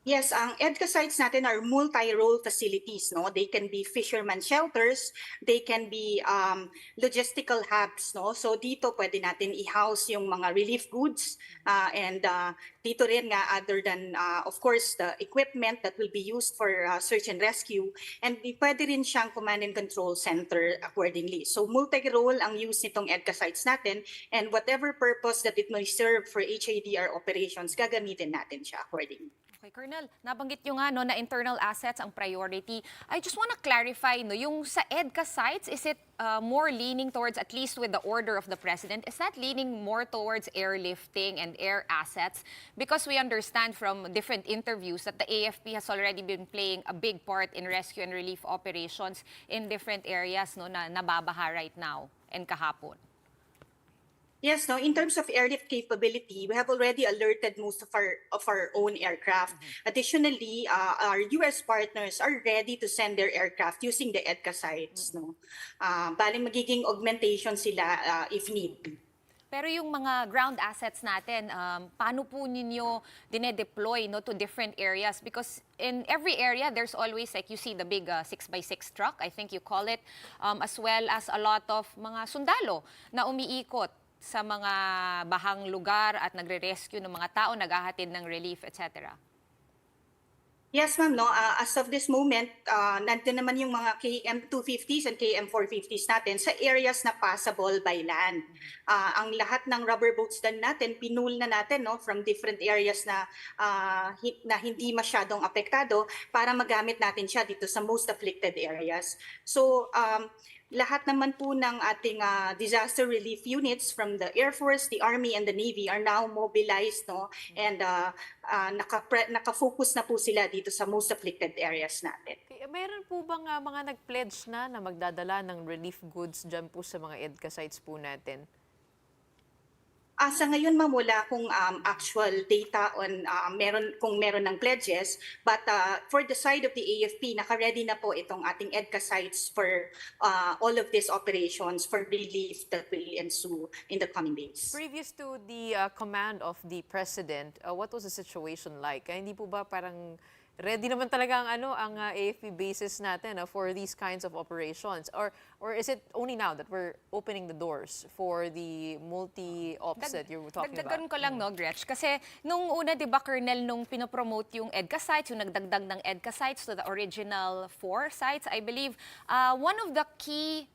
Yes, ang EDCA sites natin are multi-role facilities. No? They can be fisherman shelters, they can be logistical hubs. No? So dito pwede natin i-house yung mga relief goods and dito rin nga, other than of course the equipment that will be used for search and rescue, and pwede rin siyang command and control center accordingly. So multi-role ang use nitong EDCA sites natin, and whatever purpose that it may serve for HADR operations, gagamitin natin siya accordingly. Okay, Colonel, nabanggit nyo nga no, na internal assets ang priority. I just want to clarify, no, yung sa EDCA sites, is it more leaning towards, at least with the order of the President, is that leaning more towards airlifting and air assets? Because we understand from different interviews that the AFP has already been playing a big part in rescue and relief operations in different areas no, na nababaha right now and kahapon. Yes, no. In terms of airlift capability, we have already alerted most of our own aircraft. Additionally, our U.S. partners are ready to send their aircraft using the EDCA sites. No, baling magiging augmentation sila if need be. Pero yung mga ground assets natin, paano po ninyo dinedeploy no, to different areas? Because in every area, there's always, like you see the big 6x6 truck, I think you call it, as well as a lot of mga sundalo na umiikot sa mga bahang lugar at nagre-rescue ng mga tao, naghahatid ng relief, etc. Yes, ma'am. No? As of this moment, nandun naman yung mga KM-250s and KM-450s natin sa areas na passable by land. Ang lahat ng rubber boats din natin, pinul na natin no, from different areas na hindi masyadong apektado para magamit natin siya dito sa most afflicted areas. So, lahat naman po ng ating disaster relief units from the Air Force, the Army, and the Navy are now mobilized, no? And nakafocus na po sila dito sa most afflicted areas natin. Okay, mayroon po bang mga nag-pledge na magdadala ng relief goods dyan po sa mga EDCA sites po natin? Sa ngayon, ma'am, wala kung actual data on kung meron ng pledges. But for the side of the AFP, naka-ready na po itong ating EDCA sites for all of these operations for relief that will ensue in the coming days. Previous to the command of the President, what was the situation like? Hindi po ba parang ready naman talaga ang AFP bases natin for these kinds of operations? Or is it only now that we're opening the doors for the multi-ops that you're talking about? Dagdagan ko lang, no, Gretch? Kasi nung una, di ba, Colonel, nung pinopromote yung EDCA sites, yung nagdagdag ng EDCA sites to the original 4 sites, I believe, one of the key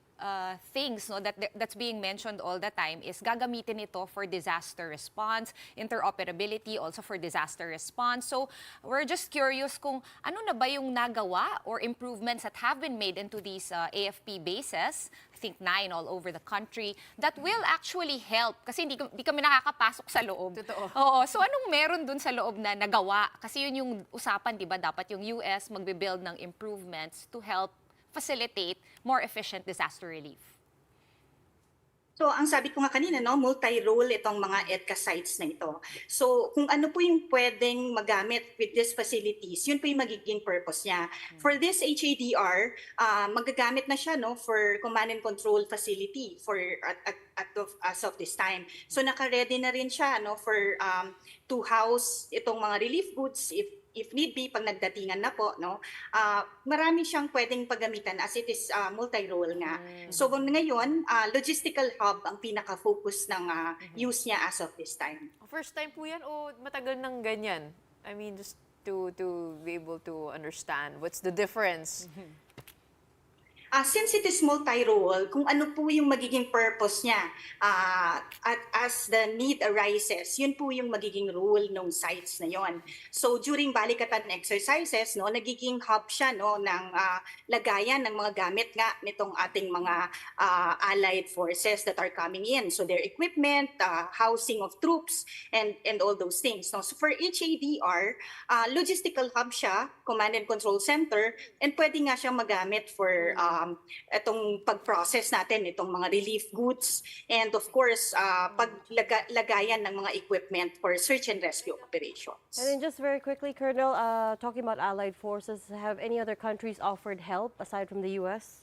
things no, that's being mentioned all the time is gagamitin ito for disaster response, interoperability, also for disaster response. So we're just curious kung ano na ba yung nagawa or improvements that have been made into these AFP bases, I think 9 all over the country, that will actually help. Kasi hindi kami nakakapasok sa loob. Totoo. Oo. So anong meron dun sa loob na nagawa? Kasi yun yung usapan, di ba? Dapat yung US magbe-build ng improvements to help facilitate more efficient disaster relief. So, ang sabi ko nga kanina, no, multi-role itong mga EDCA sites na ito. So, kung ano po yung pwedeng magamit with these facilities, yun po yung magiging purpose niya. For this HADR, magagamit na siya no, for command and control facility for as of this time. So, naka-ready na rin siya no, for to house itong mga relief goods if need be, pag nagdatingan na po, no, marami siyang pwedeng paggamitan as it is multi-role nga. So ngayon, logistical hub ang pinaka-focus ng use niya as of this time. First time po yan o matagal nang ganyan? I mean, just to be able to understand what's the difference. Since it is multi-role, kung ano po yung magiging purpose niya at as the need arises, yun po yung magiging role ng sites na yon. So during balikatan exercises, no, nagiging hub siya no, ng lagayan ng mga gamit nga nitong ating mga allied forces that are coming in. So their equipment, housing of troops, and all those things. No? So for HADR, logistical hub siya, command and control center, and pwede nga siyang magamit for itong pag-process natin, itong mga relief goods, and of course, paglagayan ng mga equipment for search and rescue operations. And then just very quickly, Colonel, talking about allied forces, have any other countries offered help aside from the U.S.?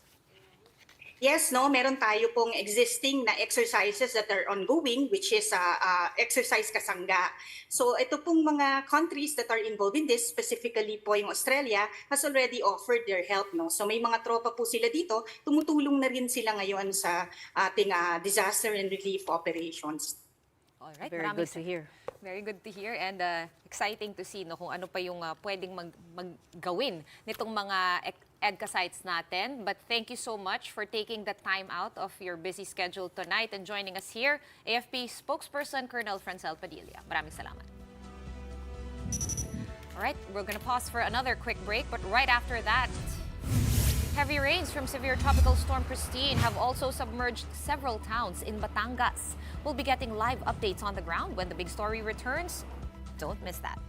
Yes, no, meron tayo pong existing na exercises that are ongoing, which is exercise kasangga. So ito pong mga countries that are involved in this, specifically po yung Australia, has already offered their help. No? So may mga tropa po sila dito, tumutulong na rin sila ngayon sa ating disaster and relief operations. All right, Very good to hear. Very good to hear and exciting to see no, kung ano pa yung pwedeng maggawin nitong mga EDCA sites natin. But thank you so much for taking the time out of your busy schedule tonight and joining us here, AFP spokesperson Colonel Francel Padilla. Maraming salamat. All right, we're gonna pause for another quick break, but right after that, heavy rains from severe tropical storm Christine have also submerged several towns in Batangas. We'll be getting live updates on the ground when the big story returns. Don't miss that.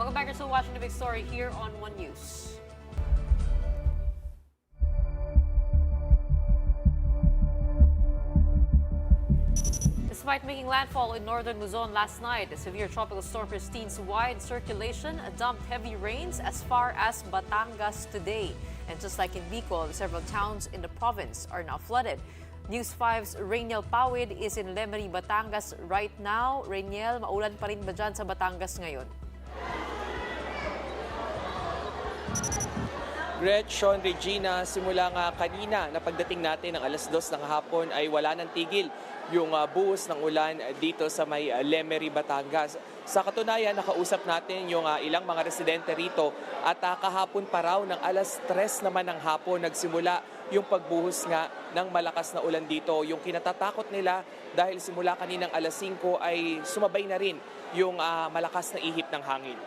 Welcome back. You're still watching the big story here on One News. Despite making landfall in northern Luzon last night, the severe tropical storm Christine's wide circulation dumped heavy rains as far as Batangas today. And just like in Bicol, several towns in the province are now flooded. News 5's Rainiel Pawid is in Lemery, Batangas right now. Rainiel, maulan pa rin ba dyan sa Batangas ngayon? Gretchen, Regina, simula nga kanina na pagdating natin ng alas 2 ng hapon ay wala nang tigil yung buhos ng ulan dito sa may Lemery, Batangas. Sa katunayan, nakausap natin yung ilang mga residente rito at kahapon pa raw ng alas 3 naman ng hapon nagsimula yung pagbuhos nga ng malakas na ulan dito. Yung kinatatakot nila dahil simula kaninang alas 5 ay sumabay na rin yung malakas na ihip ng hangin.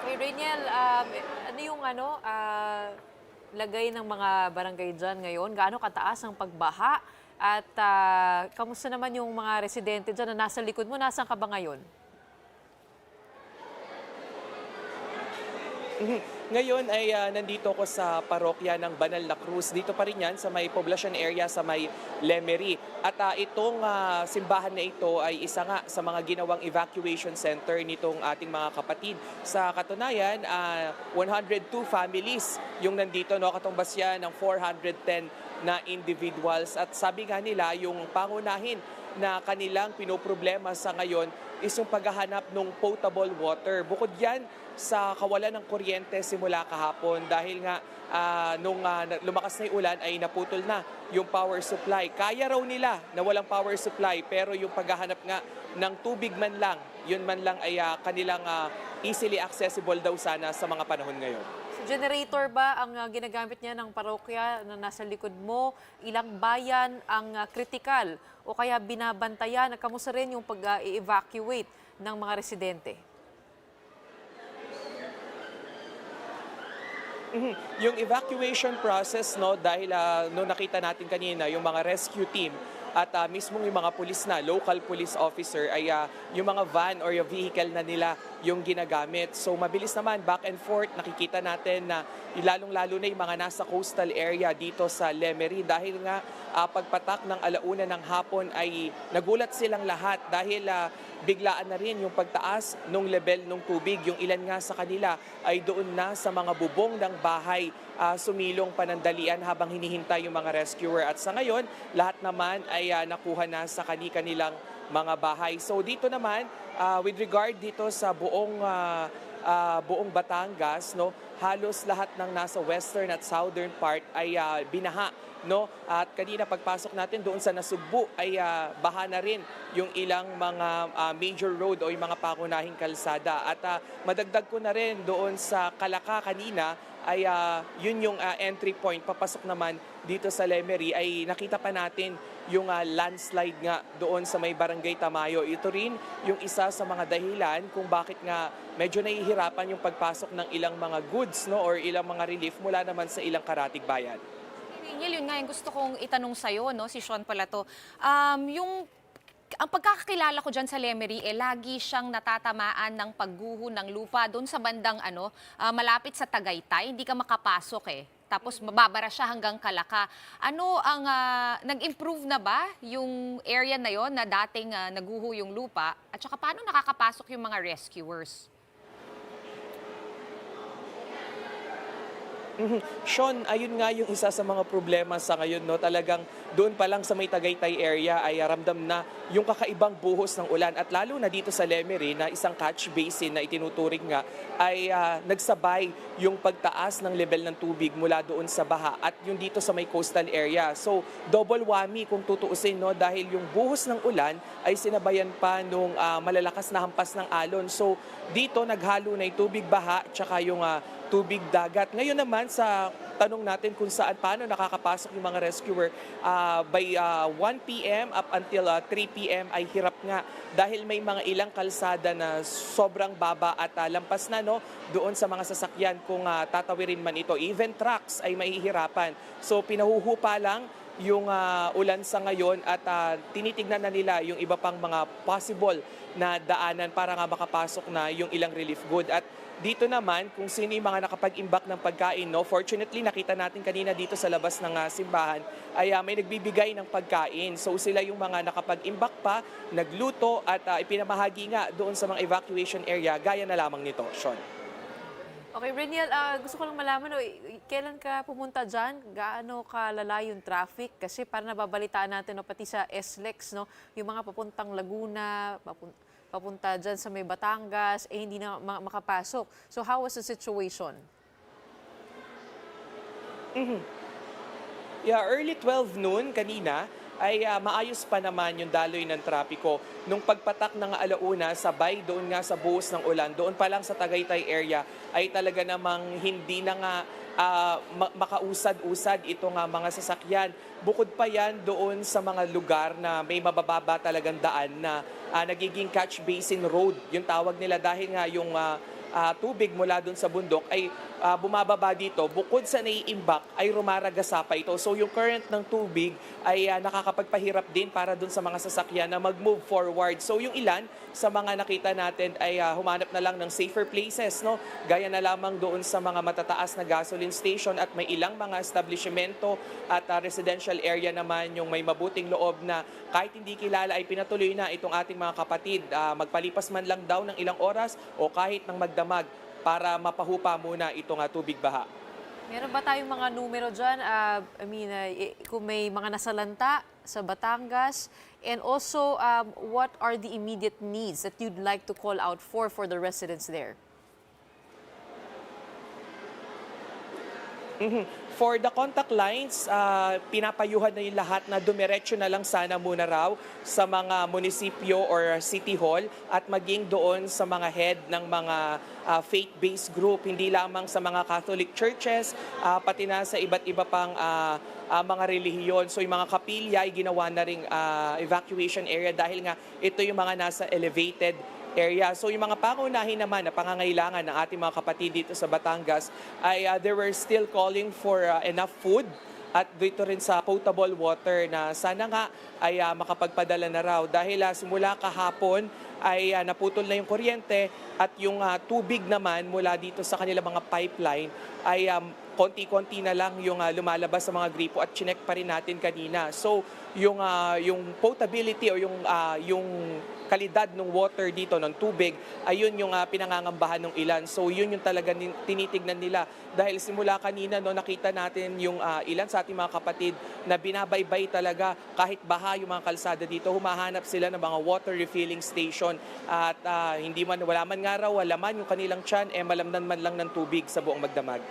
Hey, Rainiel, ano yung lagay ng mga barangay dyan ngayon? Gaano kataas ang pagbaha? At kamusta naman yung mga residente dyan na nasa likod mo? Nasaan ka ba ngayon? Ngayon ay nandito ko sa parokya ng Banal na Cruz. Dito pa rin yan sa may poblacion area sa may Lemery. At itong simbahan na ito ay isa nga sa mga ginawang evacuation center nitong ating mga kapatid. Sa katunayan, 102 families yung nandito, no? Katumbas yan ng 410 na individuals. At sabi nga nila, yung pangunahin na kanilang pinoproblema sa ngayon is yung paghahanap ng potable water. Bukod yan sa kawalan ng kuryente simula kahapon dahil nga nung lumakas na yung ulan ay naputol na yung power supply. Kaya raw nila na walang power supply pero yung paghahanap nga ng tubig man lang, yun man lang ay kanilang easily accessible daw sana sa mga panahon ngayon. Generator ba ang ginagamit niya ng parokya na nasa likod mo? Ilang bayan ang kritikal o kaya binabantayan? Kamusta rin yung pag-evacuate ng mga residente? Yung evacuation process, no, dahil no nakita natin kanina yung mga rescue team at mismong yung mga pulis na, local police officer, ay yung mga van or yung vehicle na nila yung ginagamit. So mabilis naman, back and forth, nakikita natin na lalong-lalo na yung mga nasa coastal area dito sa Lemery dahil nga pagpatak ng 1:00 ng hapon ay nagulat silang lahat dahil biglaan na rin yung pagtaas ng level ng tubig. Yung ilan nga sa kanila ay doon na sa mga bubong ng bahay sumilong panandalian habang hinihintay yung mga rescuer. At sa ngayon, lahat naman ay nakuha na sa kanilang mga bahay. So dito naman, with regard dito sa buong Batangas, no, halos lahat ng nasa western at southern part ay binaha, no? At kanina pagpasok natin doon sa Nasugbu ay baha na rin yung ilang mga major road o yung mga pangunahing kalsada. At madagdag ko na rin doon sa Kalaka kanina ay yun yung entry point papasok naman dito sa Lemery ay nakita pa natin yung landslide nga doon sa may Barangay Tamayo. Ito rin yung isa sa mga dahilan kung bakit nga medyo nahihirapan yung pagpasok ng ilang mga goods, no, or ilang mga relief mula naman sa ilang karatig bayan. Yun nga yung gusto kong itanong sa'yo, no, si Sean pala to. Ang pagkakakilala ko dyan sa Lemery, lagi siyang natatamaan ng pagguho ng lupa doon sa bandang malapit sa Tagaytay. Hindi ka makapasok Tapos mababara siya hanggang Kalaka. Ano ang nag-improve na ba yung area na yon na dating naguho yung lupa? At saka paano nakakapasok yung mga rescuers? Sean, ayun nga yung isa sa mga problema sa ngayon, no? Talagang doon pa lang sa may Tagaytay area ay ramdam na yung kakaibang buhos ng ulan. At lalo na dito sa Lemery na isang catch basin na itinuturing nga ay nagsabay yung pagtaas ng level ng tubig mula doon sa baha at yung dito sa may coastal area. So double whammy kung tutuusin, no? Dahil yung buhos ng ulan ay sinabayan pa nung malalakas na hampas ng alon. So dito naghalo na yung tubig baha tsaka yung tubig dagat. Ngayon naman sa tanong natin kung saan, paano nakakapasok yung mga rescuer, by 1 p.m. up until 3 p.m. ay hirap nga dahil may mga ilang kalsada na sobrang baba at lampas na, no, doon sa mga sasakyan kung tatawirin man ito. Even trucks ay mahihirapan. So pinahuhupa lang yung ulan sa ngayon at tinitignan na nila yung iba pang mga possible na daanan para nga makapasok na yung ilang relief good. At dito naman, kung sino yung mga nakapag-imbak ng pagkain, no? Fortunately, nakita natin kanina dito sa labas ng simbahan, ay may nagbibigay ng pagkain. So sila yung mga nakapag-imbak pa, nagluto at ipinamahagi nga doon sa mga evacuation area, gaya na lamang nito, Sean. Okay, Reniel, gusto ko lang malaman, kailan ka pumunta dyan? Gaano kalala yung traffic? Kasi parang nababalitaan natin, pati sa SLEX, no? Yung mga papuntang Laguna, papunta dyan sa may Batangas, hindi na makapasok. So how was the situation? Yeah, early 12 noon kanina ay maayos pa naman yung daloy ng trapiko. Nung pagpatak ng 1:00, sabay doon nga sa buhos ng ulan, doon pa lang sa Tagaytay area ay talaga namang hindi na nga makausad-usad itong mga sasakyan. Bukod pa yan doon sa mga lugar na may mabababa talagang daan na nagiging catch basin road, yung tawag nila, dahil nga yung tubig mula doon sa bundok ay bumababa dito. Bukod sa naiimbak ay rumaragasa pa ito. So yung current ng tubig ay nakakapagpahirap din para doon sa mga sasakyan na mag-move forward. So yung ilan sa mga nakita natin ay humanap na lang ng safer places, no? Gaya na lamang doon sa mga matataas na gasoline station at may ilang mga establishmento at residential area naman yung may mabuting loob na kahit hindi kilala ay pinatuloy na itong ating mga kapatid. Magpalipas man lang daw ng ilang oras o kahit ng magdamag para mapahupa muna itong tubig baha. Meron ba tayong mga numero dyan? Kung may mga nasalanta sa Batangas, and also what are the immediate needs that you'd like to call out for the residents there? For the contact lines, pinapayuhan na yung lahat na dumiretso na lang sana muna raw sa mga munisipyo or city hall at maging doon sa mga head ng mga faith-based group, hindi lamang sa mga Catholic churches, pati na sa iba't iba pang mga relihiyon. So yung mga kapilya ay ginawa na ring evacuation area dahil nga ito yung mga nasa elevated area. So yung mga pangunahin naman na pangangailangan ng ating mga kapatid dito sa Batangas ay they were still calling for enough food at dito rin sa potable water na sana nga ay makapagpadala na raw dahil simula kahapon ay naputol na yung kuryente at yung tubig naman mula dito sa kanilang mga pipeline ay konti-konti na lang yung lumalabas sa mga gripo at chinek pa rin natin kanina. So yung potability o yung kalidad ng water dito, ng tubig, ayun yung pinangangambahan ng ilan. So yun yung talaga tinitignan nila. Dahil simula kanina, no, nakita natin yung ilan sa ating mga kapatid na binabaybay talaga kahit baha yung mga kalsada dito. Humahanap sila ng mga water refilling station at wala man nga raw, wala man yung kanilang tiyan, malamnan man lang ng tubig sa buong magdamag.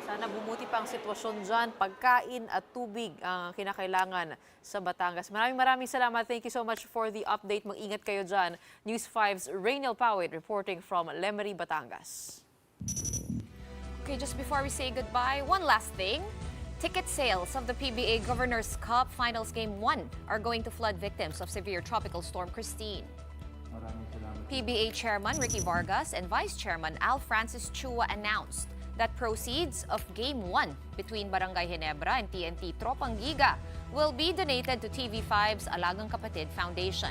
Sana bumuti pa ang sitwasyon dyan. Pagkain at tubig ang kinakailangan sa Batangas. Maraming salamat. Thank you so much for the update. Mag-ingat kayo dyan. News 5's Raynel Pawit reporting from Lemery, Batangas. Okay, just before we say goodbye, one last thing. Ticket sales of the PBA Governor's Cup Finals Game 1 are going to flood victims of severe tropical storm Christine. PBA Chairman Ricky Vargas and Vice Chairman Al Francis Chua announced that proceeds of Game 1 between Barangay Ginebra and TNT Tropang Giga will be donated to TV5's Alagang Kapatid Foundation.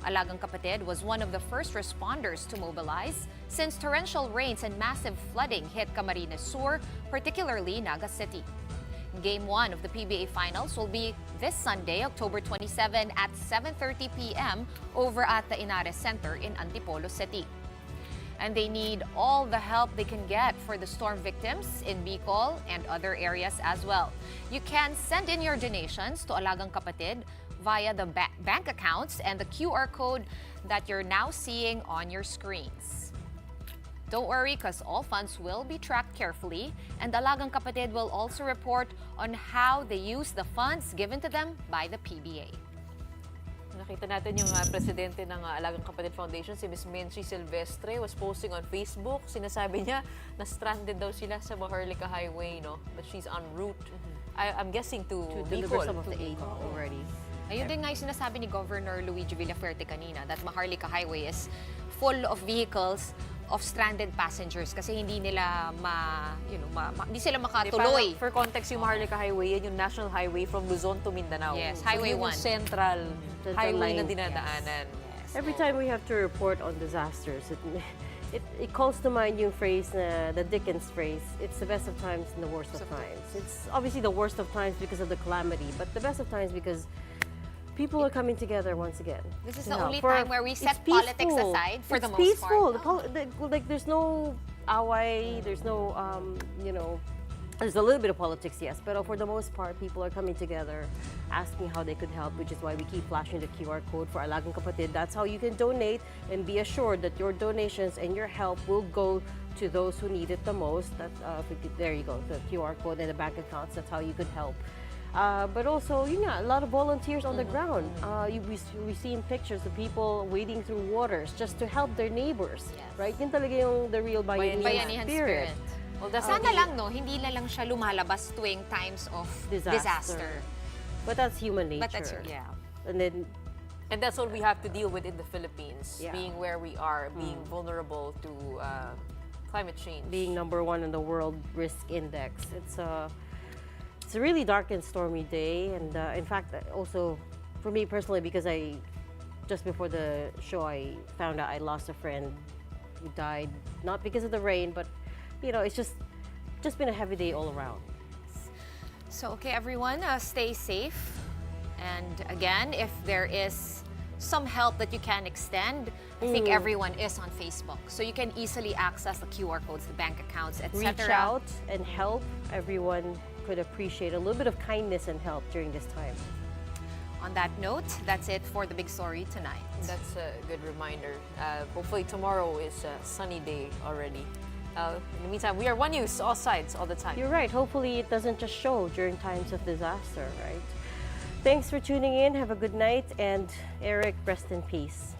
Alagang Kapatid was one of the first responders to mobilize since torrential rains and massive flooding hit Camarines Sur, particularly Naga City. Game 1 of the PBA Finals will be this Sunday, October 27 at 7:30 p.m. over at the Inares Center in Antipolo City. And they need all the help they can get for the storm victims in Bicol and other areas as well. You can send in your donations to Alagang Kapatid via the bank accounts and the QR code that you're now seeing on your screens. Don't worry, because all funds will be tracked carefully, and Alagang Kapatid will also report on how they use the funds given to them by the PBA. Nakita natin yung presidente ng Alagang Kapatid Foundation, si Ms. Menchi Silvestre, was posting on Facebook. Sinasabi niya na stranded daw sila sa Maharlika Highway, no? But she's en route, I'm guessing, to deliver Bicol. some of the aid already. Ayun din nga yung sinasabi ni Governor Luigi Villafuerte kanina, that Maharlika Highway is full of vehicles of stranded passengers kasi hindi nila hindi sila makatuloy. For context, yung Maharlika Highway, yan yung national highway from Luzon to Mindanao. Yes, Highway 1. Central highway na line. dinadaanan. Yes. Every time we have to report on disasters, it calls to mind yung phrase, the Dickens phrase, it's the best of times and the worst of times. It's obviously the worst of times because of the calamity, but the best of times because people are coming together once again. This is the only time where we set politics aside for the most part. part. It's peaceful. Like there's no away, there's no there's a little bit of politics, yes, but for the most part, people are coming together, asking how they could help, which is why we keep flashing the QR code for Alagang Kapatid. That's how you can donate and be assured that your donations and your help will go to those who need it the most. There you go, the QR code and the bank accounts. That's how you could help. But also, a lot of volunteers on the ground. We've seen pictures of people wading through waters just to help their neighbors, right? Yun talaga yung the real bayanihan spirit. Well, sana lang, hindi na lang siya lumalabas tuwing times of disaster. But that's human nature. But that's Yeah. And that's what we have to deal with in the Philippines, Yeah. being where we are, being vulnerable to climate change. being #1 in the world risk index. It's a really dark and stormy day, and in fact, also for me personally, because just before the show, I found out I lost a friend who died, not because of the rain, but it's just been a heavy day all around. So, okay, everyone, stay safe. And again, if there is some help that you can extend, I think everyone is on Facebook. So you can easily access the QR codes, the bank accounts, etc. Reach out and help. Everyone could appreciate a little bit of kindness and help during this time. On that note, that's it for the big story tonight. That's a good reminder. Hopefully tomorrow is a sunny day already. In the meantime, we are One News, all sides, all the time. You're right. Hopefully it doesn't just show during times of disaster, right? Thanks for tuning in. Have a good night. And Eric, rest in peace.